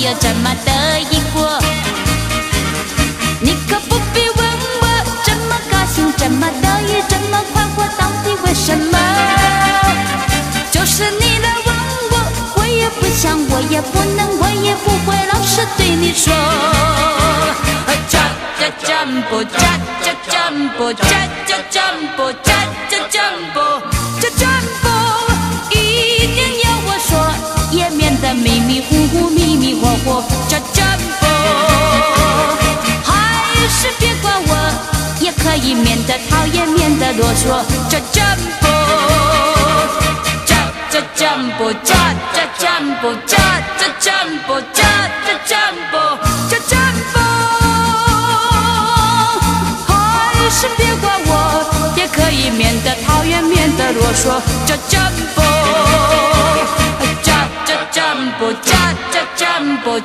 有这么得意过。你可不必问我，这么高兴，这么得意，这么快活，到底为什么？就是你来问我，我也不想，我也不能，我也不会老实对你说。Jumbo, jumbo, jumbo, jumbo， 一定要我说，也免得迷迷糊糊、迷迷糊糊。Jumbo， 还是别管我，也可以免得讨厌，免得啰嗦。Jumbo， jumbo， jumbo， jumbo， jumbo。是别管我，也可以免得讨厌，免得啰嗦。Jumbo， jumbo， jumbo， jumbo，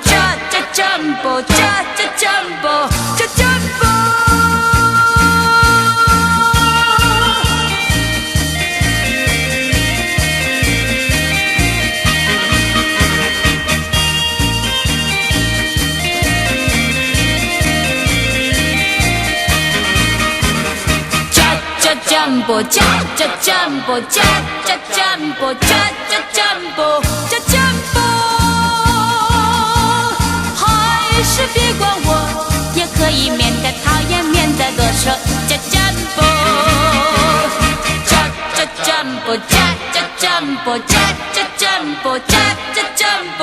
jumbo， jumbo。Jumbo, jumbo, jumbo, jumbo， 还是别管我，也可以免得讨厌，免得啰嗦。Jumbo， jumbo， jumbo， jumbo， jumbo，